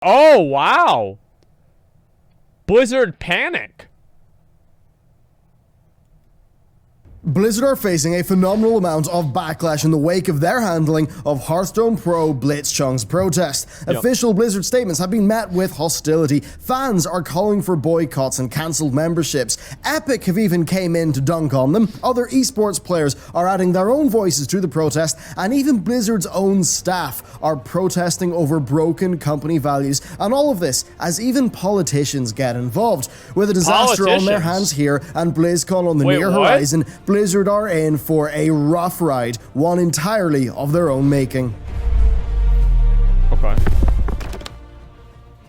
Oh, wow. Blizzard panic. Blizzard are facing a phenomenal amount of backlash in the wake of their handling of Hearthstone pro Blitzchung's protest. Official Blizzard statements have been met with hostility. Fans are calling for boycotts and cancelled memberships. Epic have even came in to dunk on them. Other esports players are adding their own voices to the protest, and even Blizzard's own staff are protesting over broken company values. And all of this as even politicians get involved. With a disaster on their hands here and BlizzCon on the near horizon, Blizzard are in for a rough ride, one entirely of their own making. Okay.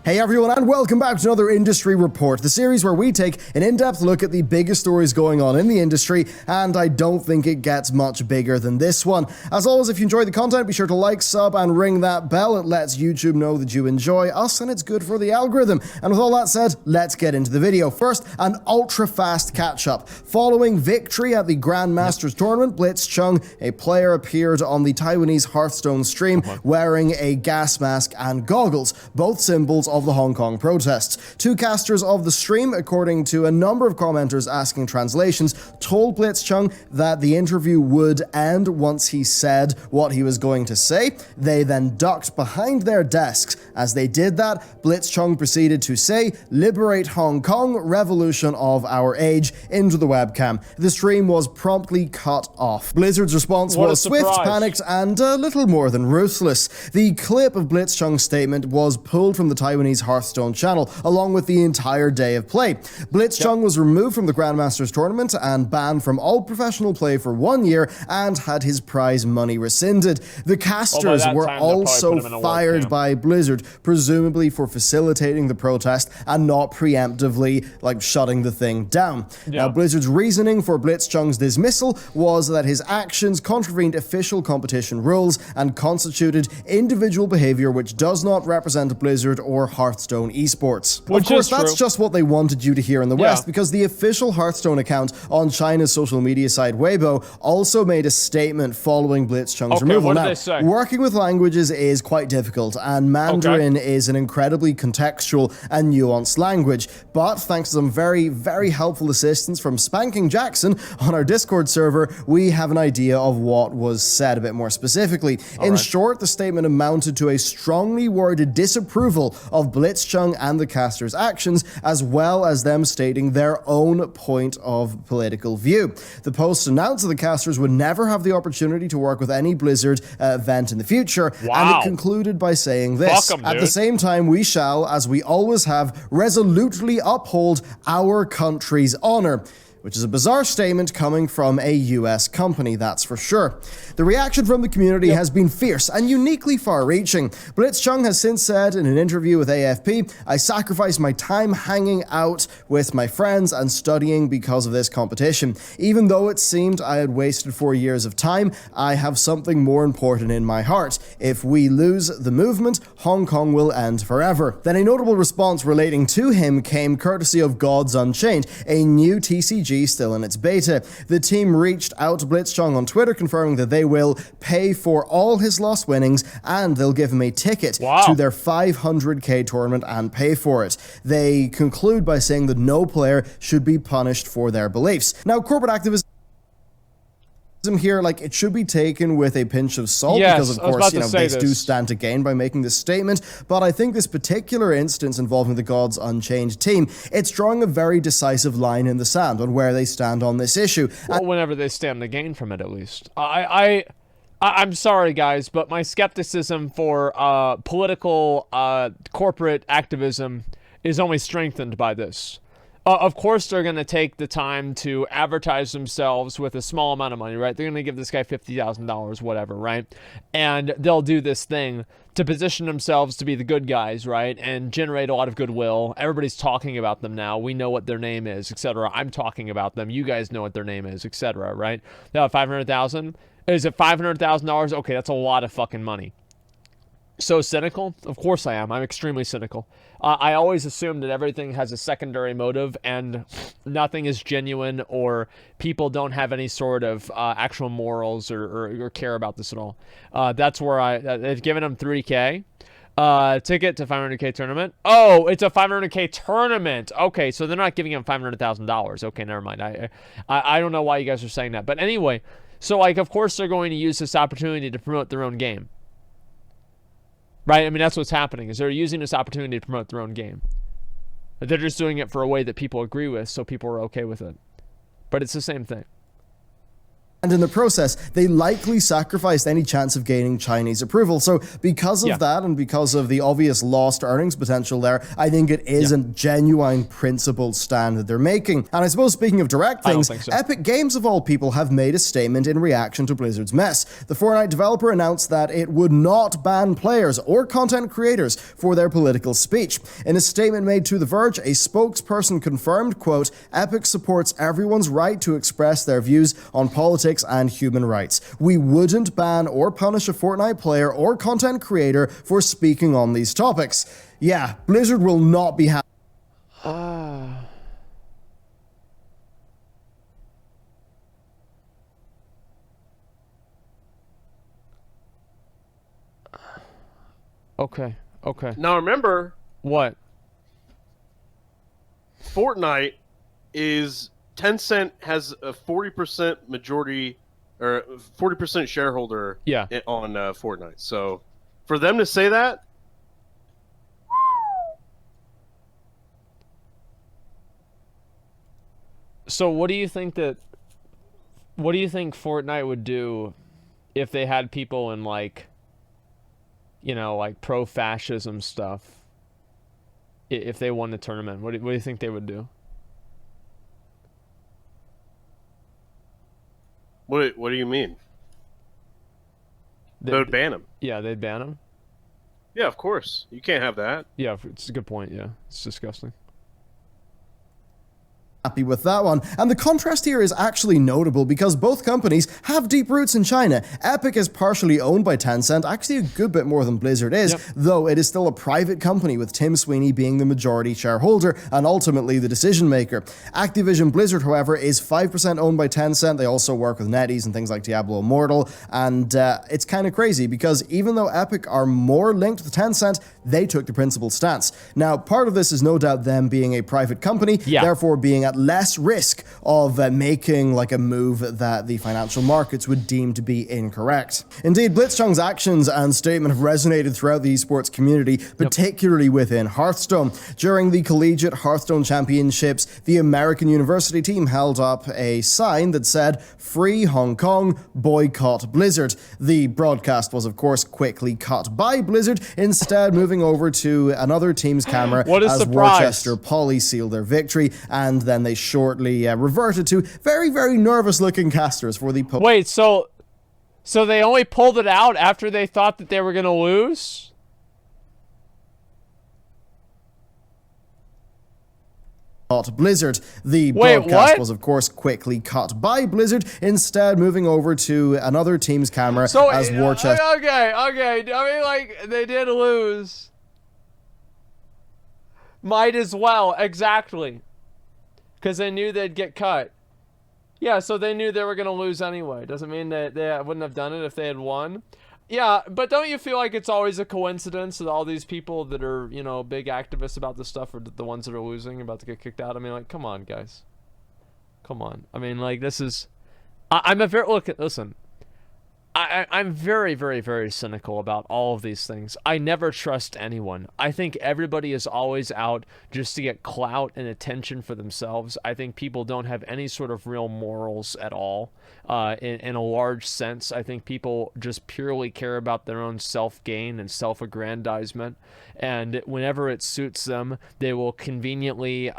Hey everyone, and welcome back to another Industry Report, the series where we take an in-depth look at the biggest stories going on in the industry, and I don't think it gets much bigger than this one. As always, if you enjoy the content, be sure to like, sub, and ring that bell. It lets YouTube know that you enjoy us, and it's good for the algorithm. And with all that said, let's get into the video. First, an ultra-fast catch-up. Following victory at the Grandmasters tournament, Blitzchung, a player, appeared on the Taiwanese Hearthstone stream wearing a gas mask and goggles, both symbols of the Hong Kong protests. Two casters of the stream, according to a number of commenters asking translations, told Blitzchung that the interview would end once he said what he was going to say. They then ducked behind their desks. As they did that, Blitzchung proceeded to say, "Liberate Hong Kong, revolution of our age," into the webcam. The stream was promptly cut off. Blizzard's response was swift, panicked, and a little more than ruthless. The clip of Blitzchung's statement was pulled from the Taiwanese Hearthstone channel, along with the entire day of play. Blitzchung was removed from the Grandmasters tournament and banned from all professional play for 1 year and had his prize money rescinded. The casters were also fired by Blizzard, presumably for facilitating the protest and not preemptively, shutting the thing down. Now, Blizzard's reasoning for Blitzchung's dismissal was that his actions contravened official competition rules and constituted individual behavior which does not represent Blizzard or Hearthstone esports. Of course, that's just what they wanted you to hear in the West, because the official Hearthstone account on China's social media site Weibo also made a statement following Blitzchung's removal. Now, working with languages is quite difficult, and Mandarin is an incredibly contextual and nuanced language, but thanks to some very, very helpful assistance from Spanking Jackson on our Discord server, we have an idea of what was said a bit more specifically. In short, the statement amounted to a strongly worded disapproval of Blitzchung and the casters' actions, as well as them stating their own point of political view. The post announced that the casters would never have the opportunity to work with any Blizzard event in the future, and it concluded by saying this: "At the same time, we shall, as we always have, resolutely uphold our country's honor." Which is a bizarre statement coming from a US company, that's for sure. The reaction from the community has been fierce and uniquely far-reaching. Blitzchung has since said in an interview with AFP, "I sacrificed my time hanging out with my friends and studying because of this competition. Even though it seemed I had wasted 4 years of time, I have something more important in my heart. If we lose the movement, Hong Kong will end forever." Then a notable response relating to him came courtesy of Gods Unchained, a new TCG still in its beta. The team reached out to Blitzchung on Twitter, confirming that they will pay for all his lost winnings and they'll give him a ticket to their 500k tournament and pay for it. They conclude by saying that no player should be punished for their beliefs. Now, corporate activism here, it should be taken with a pinch of salt, because of course, they do stand to gain by making this statement, but I think this particular instance involving the Gods Unchained team, it's drawing a very decisive line in the sand on where they stand on this issue. Well, whenever they stand to gain from it, at least. I'm sorry, guys, but my skepticism for political corporate activism is only strengthened by this. Of course, they're going to take the time to advertise themselves with a small amount of money, right? They're going to give this guy $50,000, whatever, right? And they'll do this thing to position themselves to be the good guys, right? And generate a lot of goodwill. Everybody's talking about them now. We know what their name is, etc. I'm talking about them. You guys know what their name is, etc., right? Now, $500,000? Is it $500,000? Okay, that's a lot of fucking money. So cynical? Of course I am. I'm extremely cynical. I always assume that everything has a secondary motive and nothing is genuine, or people don't have any sort of actual morals or care about this at all. That's where they've given him $3K. Ticket to 500K tournament. Oh, it's a 500K tournament. Okay, so they're not giving him $500,000. Okay, never mind. I don't know why you guys are saying that, but anyway, so like of course they're going to use this opportunity to promote their own game, right? I mean that's what's happening is they're using this opportunity to promote their own game. They're just doing it for a way that people agree with, so people are okay with it. But it's the same thing. And in the process, they likely sacrificed any chance of gaining Chinese approval. So because of that and because of the obvious lost earnings potential there, I think it is a genuine principled stand that they're making. And I suppose speaking of direct things, so. Epic Games of all people have made a statement in reaction to Blizzard's mess. The Fortnite developer announced that it would not ban players or content creators for their political speech. In a statement made to The Verge, a spokesperson confirmed, quote, Epic supports everyone's right to express their views on politics and human rights. We wouldn't ban or punish a Fortnite player or content creator for speaking on these topics. Yeah, Blizzard will not be happy. Okay. Now remember, What? Fortnite is Tencent has a 40% majority or 40% shareholder on Fortnite. So for them to say that, So what do you think Fortnite would do if they had people in like, you know, like pro-fascism stuff? If they won the tournament, what do you think they would do? what do you mean? They would ban him. Yeah, they'd ban him. Yeah, of course. You can't have that. Yeah, it's a good point. Yeah, it's disgusting. Happy with that one. And the contrast here is actually notable because both companies have deep roots in China. Epic is partially owned by Tencent, actually a good bit more than Blizzard is, though it is still a private company with Tim Sweeney being the majority shareholder and ultimately the decision maker. Activision Blizzard, however, is 5% owned by Tencent. They also work with NetEase and things like Diablo Immortal, and it's kind of crazy because even though Epic are more linked with Tencent, they took the principled stance. Now, part of this is no doubt them being a private company, therefore being at less risk of making like a move that the financial markets would deem to be incorrect. Indeed, Blitzchung's actions and statement have resonated throughout the esports community, particularly within Hearthstone. During the Collegiate Hearthstone Championships, the American University team held up a sign that said, "Free Hong Kong, boycott Blizzard." The broadcast was, of course, quickly cut by Blizzard, instead moving over to another team's camera as Worcester Poly sealed their victory, and then they shortly reverted to very, very nervous-looking casters for the... Wait, so they only pulled it out after they thought that they were going to lose? Blizzard. The broadcast was, of course, quickly cut by Blizzard, instead moving over to another team's camera as Worcester... Okay. I mean, like, they did lose. Might as well, exactly. Because they knew they'd get cut. Yeah, so they knew they were going to lose anyway. Doesn't mean that they wouldn't have done it if they had won. Yeah, but don't you feel like it's always a coincidence that all these people that are, you know, big activists about this stuff are the ones that are losing, about to get kicked out? I mean, like, come on, guys. Come on. I mean, like, this is... Listen. I'm very, very, very cynical about all of these things. I never trust anyone. I think everybody is always out just to get clout and attention for themselves. I think people don't have any sort of real morals at all. In a large sense, I think people just purely care about their own self-gain and self-aggrandizement. And whenever it suits them, they will conveniently...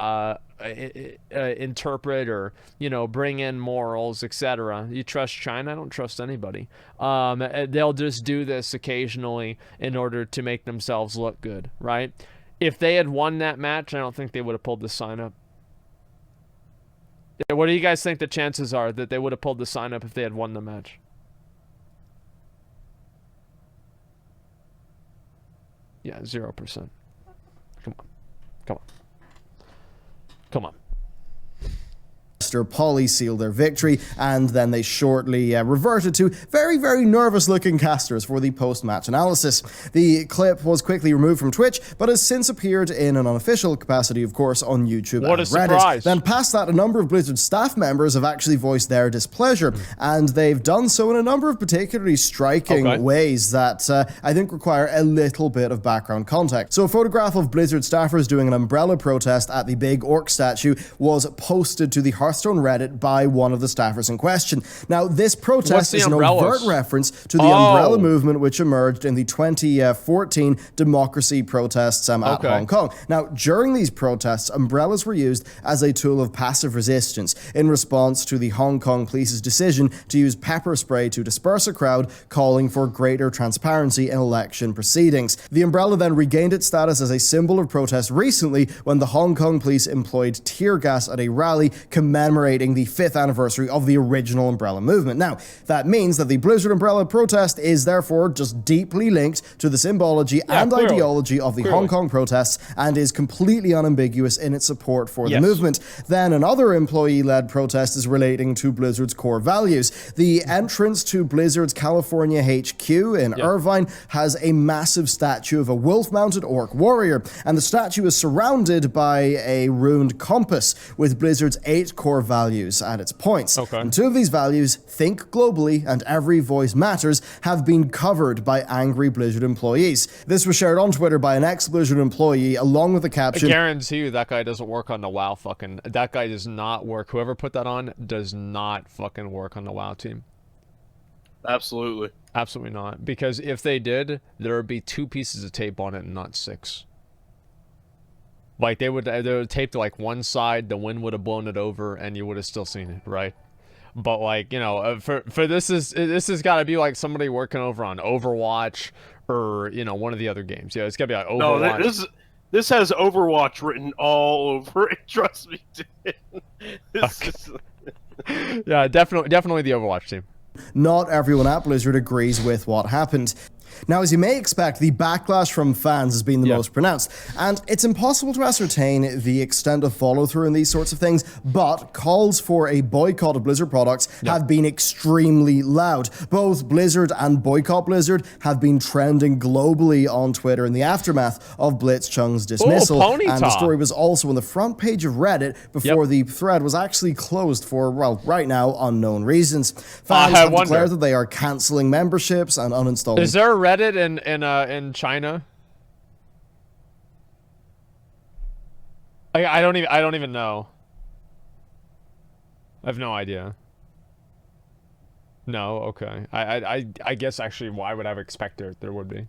interpret or, you know, bring in morals, etc. You trust China? I don't trust anybody. They'll just do this occasionally in order to make themselves look good, right? If they had won that match, I don't think they would have pulled the sign up. What do you guys think the chances are that they would have pulled the sign up if they had won the match? Yeah, 0%. Come on. Polly sealed their victory, and then they shortly reverted to very, very nervous-looking casters for the post-match analysis. The clip was quickly removed from Twitch, but has since appeared in an unofficial capacity, of course, on YouTube and Reddit. Surprise. Then past that, a number of Blizzard staff members have actually voiced their displeasure, and they've done so in a number of particularly striking ways that I think require a little bit of background context. So a photograph of Blizzard staffers doing an umbrella protest at the big orc statue was posted to the Hearthstone Reddit by one of the staffers in question. Now, this protest is an overt reference to the umbrella movement which emerged in the 2014 democracy protests at Hong Kong. Now, during these protests, umbrellas were used as a tool of passive resistance in response to the Hong Kong police's decision to use pepper spray to disperse a crowd, calling for greater transparency in election proceedings. The umbrella then regained its status as a symbol of protest recently when the Hong Kong police employed tear gas at a rally commemorating the 5th anniversary of the original umbrella movement. Now, that means that the Blizzard umbrella protest is therefore just deeply linked to the symbology and ideology of the Hong Kong protests and is completely unambiguous in its support for the movement. Then another employee-led protest is relating to Blizzard's core values. The entrance to Blizzard's California HQ in Irvine has a massive statue of a wolf-mounted orc warrior, and the statue is surrounded by a runed compass with Blizzard's 8 core values at its points. And 2 of these values, think globally and every voice matters, have been covered by angry Blizzard employees. This was shared on Twitter by an ex-Blizzard employee along with the caption, I guarantee you that guy doesn't work on the WoW that guy does not work. Whoever put that on does not fucking work on the WoW team. Absolutely. Absolutely not. Because if they did, there would be 2 pieces of tape on it and not 6. Like, they would tape to, like, one side, the wind would have blown it over, and you would have still seen it, right? But, like, you know, for this has got to be, like, somebody working over on Overwatch or, you know, one of the other games. Yeah, it's got to be, like, Overwatch. No, this has Overwatch written all over it, trust me. Yeah, definitely the Overwatch team. Not everyone at Blizzard agrees with what happened. Now, as you may expect, the backlash from fans has been the most pronounced, and it's impossible to ascertain the extent of follow-through in these sorts of things, but calls for a boycott of Blizzard products have been extremely loud. Both Blizzard and Boycott Blizzard have been trending globally on Twitter in the aftermath of Blitzchung's dismissal, and the story was also on the front page of Reddit before the thread was actually closed for, well, right now, unknown reasons. Fans have declared that they are cancelling memberships and uninstalling... Is there a Reddit in China? I don't even know. I have no idea. No, okay. I guess actually, why would I have expected there would be?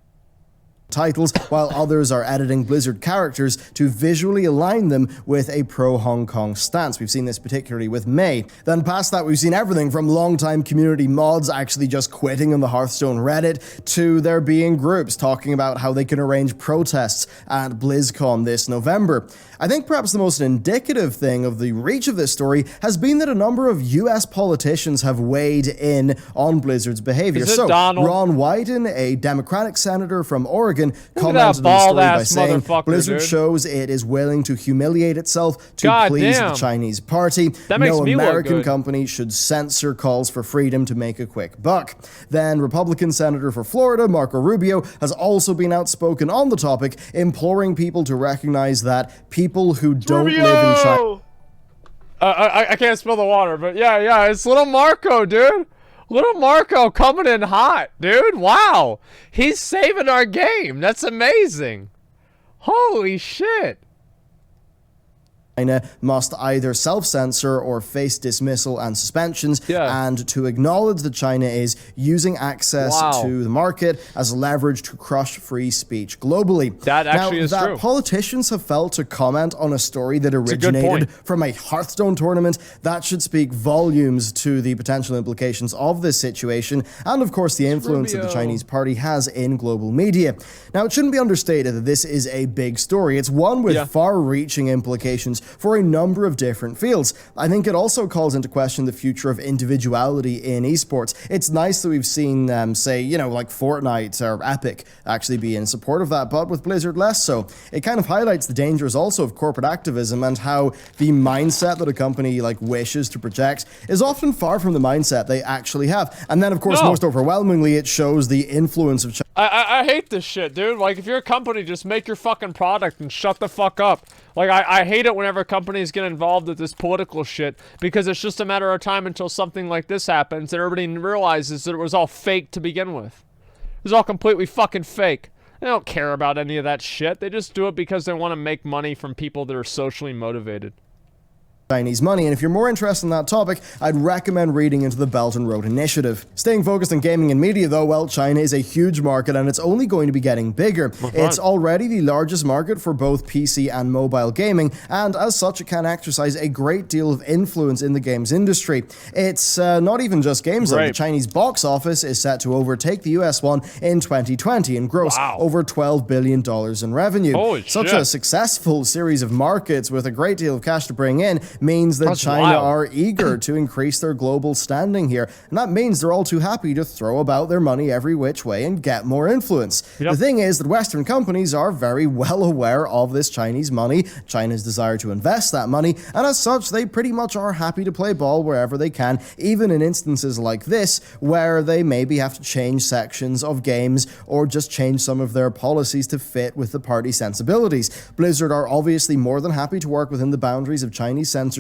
Titles, while others are editing Blizzard characters to visually align them with a pro-Hong Kong stance. We've seen this particularly with May. Then past that, we've seen everything from longtime community mods actually just quitting on the Hearthstone Reddit to there being groups talking about how they can arrange protests at BlizzCon this November. I think perhaps the most indicative thing of the reach of this story has been that a number of US politicians have weighed in on Blizzard's behavior. So, Donald? Ron Wyden, a Democratic senator from Oregon, commented on the story by saying, Blizzard shows it is willing to humiliate itself to please the Chinese party. No American company should censor calls for freedom to make a quick buck. Then Republican Senator for Florida, Marco Rubio, has also been outspoken on the topic, imploring people to recognize that people who don't live in China... I can't spill the water, but yeah, it's little Marco, dude. Little Marco coming in hot, dude. Wow. He's saving our game. That's amazing. Holy shit. China must either self-censor or face dismissal and suspensions, and to acknowledge that China is using access to the market as leverage to crush free speech globally. That actually is true. Politicians have felt to comment on a story that originated from a Hearthstone tournament, that should speak volumes to the potential implications of this situation, and of course the influence that the Chinese party has in global media. Now, it shouldn't be understated that this is a big story. It's one with far-reaching implications for a number of different fields. I think it also calls into question the future of individuality in esports. It's nice that we've seen, say, you know, like Fortnite or Epic actually be in support of that, but with Blizzard less so. It kind of highlights the dangers also of corporate activism and how the mindset that a company like wishes to project is often far from the mindset they actually have. And then, of course, most overwhelmingly, it shows the influence of I hate this shit, dude. Like, if you're a company, just make your fucking product and shut the fuck up. Like, I hate it whenever companies get involved with this political shit, because it's just a matter of time until something like this happens and everybody realizes that it was all fake to begin with. It was all completely fucking fake. They don't care about any of that shit. They just do it because they want to make money from people that are socially motivated. Chinese money, and if you're more interested in that topic, I'd recommend reading into the Belt and Road Initiative. Staying focused on gaming and media though, well, China is a huge market and it's only going to be getting bigger. It's already the largest market for both PC and mobile gaming, and as such it can exercise a great deal of influence in the games industry. It's not even just games though. The Chinese box office is set to overtake the US one in 2020 and gross over $12 billion in revenue. Holy Such shit. a successful series of markets with a great deal of cash to bring in means that China are eager to increase their global standing here. And that means they're all too happy to throw about their money every which way and get more influence. The thing is that Western companies are very well aware of this Chinese money, China's desire to invest that money, and as such, they pretty much are happy to play ball wherever they can, even in instances like this, where they maybe have to change sections of games or just change some of their policies to fit with the party sensibilities. Blizzard are obviously more than happy to work within the boundaries of Chinese censorship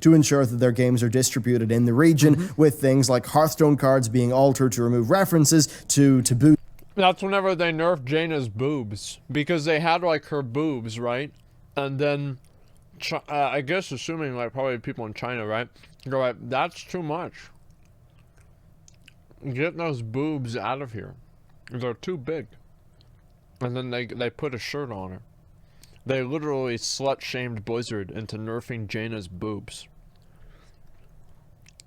to ensure that their games are distributed in the region, with things like Hearthstone cards being altered to remove references to taboo. That's whenever they nerfed Jaina's boobs, because they had like her boobs, right? And then I guess assuming like probably people in China, right, go like, that's too much. Get those boobs out of here. They're too big. And then they put a shirt on her. They literally slut-shamed Blizzard into nerfing Jaina's boobs.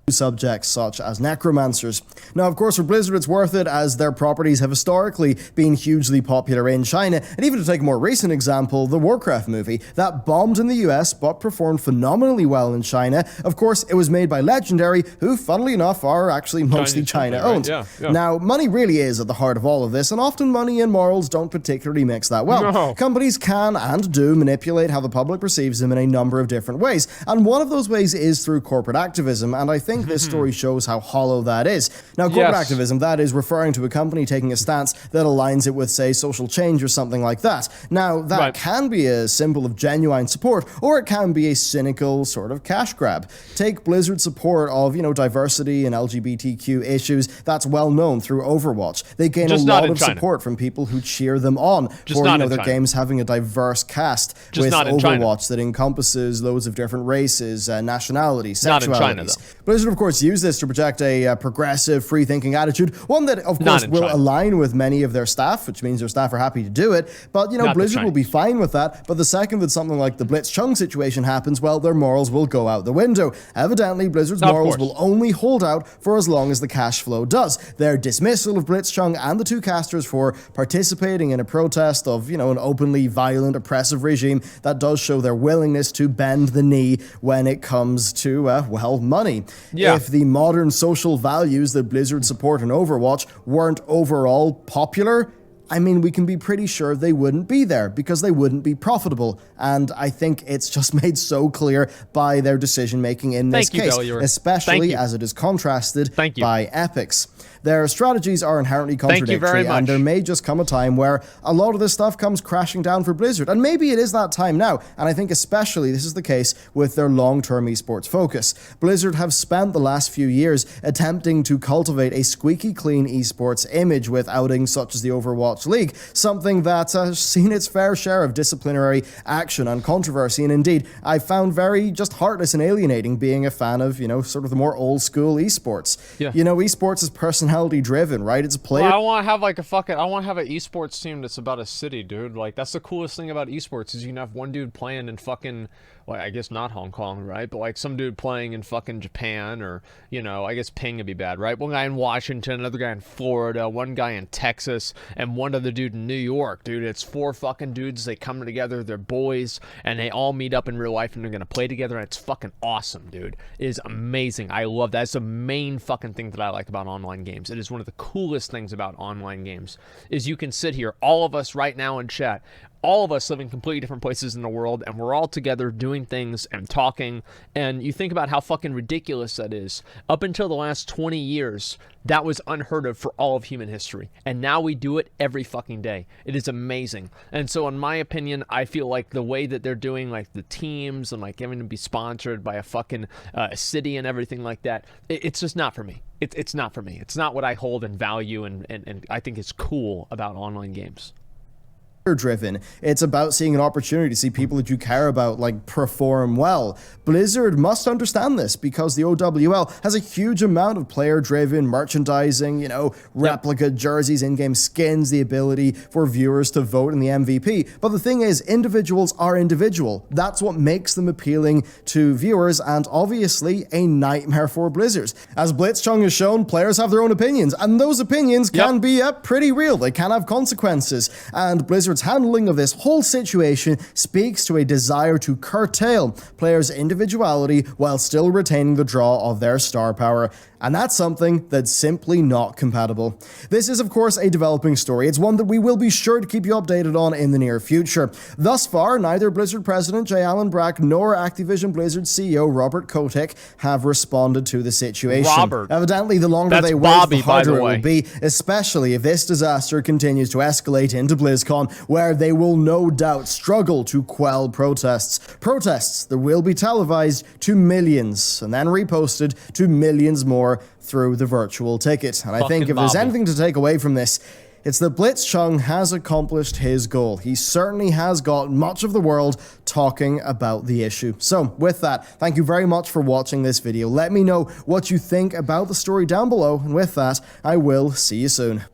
Subjects such as necromancers. Now, of course, for Blizzard, it's worth it as their properties have historically been hugely popular in China. And even to take a more recent example, the Warcraft movie that bombed in the US but performed phenomenally well in China. Of course, it was made by Legendary, who, funnily enough, are actually mostly China-owned. Right? Yeah. Now, money really is at the heart of all of this, and often money and morals don't particularly mix that well. Companies can and do manipulate how the public perceives them in a number of different ways, and one of those ways is through corporate activism, and I think this story shows how hollow that is. Now, corporate activism, that is referring to a company taking a stance that aligns it with, say, social change or something like that. Now, that can be a symbol of genuine support, or it can be a cynical sort of cash grab. Take Blizzard's support of, diversity and LGBTQ issues. That's well known through Overwatch. They gain a lot of support from people who cheer them on for, their games having a diverse cast with Overwatch that encompasses loads of different races, nationalities, sexualities. Blizzard, of course, use this to project a progressive, free-thinking attitude, one that, of course, will align with many of their staff, which means their staff are happy to do it, but, Blizzard will be fine with that, but the second that something like the Blitzchung situation happens, well, their morals will go out the window. Evidently, Blizzard's morals will only hold out for as long as the cash flow does. Their dismissal of Blitzchung and the two casters for participating in a protest of, an openly violent, oppressive regime, that does show their willingness to bend the knee when it comes to, money. If the modern social values that Blizzard support in Overwatch weren't overall popular, we can be pretty sure they wouldn't be there because they wouldn't be profitable. And I think it's just made so clear by their decision making in this case, especially as it is contrasted by Epic's. Their strategies are inherently contradictory, and there may just come a time where a lot of this stuff comes crashing down for Blizzard. And maybe it is that time now, and I think especially this is the case with their long-term esports focus. Blizzard have spent the last few years attempting to cultivate a squeaky clean esports image with outings such as the Overwatch League, something that has seen its fair share of disciplinary action and controversy, and indeed, I found very just heartless and alienating being a fan of, sort of the more old-school esports. Esports is personality driven, right? It's a player. Well, I want to have I want to have an esports team that's about a city, dude. Like, that's the coolest thing about esports is you can have one dude playing in fucking, well, I guess not Hong Kong, right? But like some dude playing in fucking Japan, or, I guess Ping would be bad, right? One guy in Washington, another guy in Florida, one guy in Texas, and one other dude in New York, dude. It's 4 fucking dudes. They come together. They're boys, and they all meet up in real life, and they're gonna play together. And it's fucking awesome, dude. It is amazing. I love that. It's the main fucking thing that I like about online games. It is one of the coolest things about online games. Is you can sit here, all of us right now in chat. All of us live in completely different places in the world, and we're all together doing things and talking, and you think about how fucking ridiculous that is. Up until the last 20 years, that was unheard of for all of human history, and now we do it every fucking day. It is amazing. And so in my opinion, I feel like the way that they're doing like the teams and like having to be sponsored by a fucking city and everything like that, it's just not for me. It's not for me. It's not what I hold in value, and I think it's cool about online games. Driven. It's about seeing an opportunity to see people that you care about like perform well. Blizzard must understand this because the OWL has a huge amount of player-driven merchandising, you know, replica jerseys, in-game skins, the ability for viewers to vote in the MVP. But the thing is, individuals are individual. That's what makes them appealing to viewers, and obviously a nightmare for Blizzard. As Blitzchung has shown, players have their own opinions, and those opinions can be pretty real. They can have consequences, and Blizzard's handling of this whole situation speaks to a desire to curtail players' individuality while still retaining the draw of their star power. And that's something that's simply not compatible. This is, of course, a developing story. It's one that we will be sure to keep you updated on in the near future. Thus far, neither Blizzard President J. Allen Brack nor Activision Blizzard CEO Robert Kotick have responded to the situation. Robert. Evidently, the longer they wait, the harder it will be, especially if this disaster continues to escalate into BlizzCon, where they will no doubt struggle to quell protests. Protests that will be televised to millions and then reposted to millions more through the virtual ticket. And I think if there's anything to take away from this, it's that Blitzchung has accomplished his goal. He certainly has got much of the world talking about the issue. So with that, thank you very much for watching this video. Let me know what you think about the story down below. And with that, I will see you soon.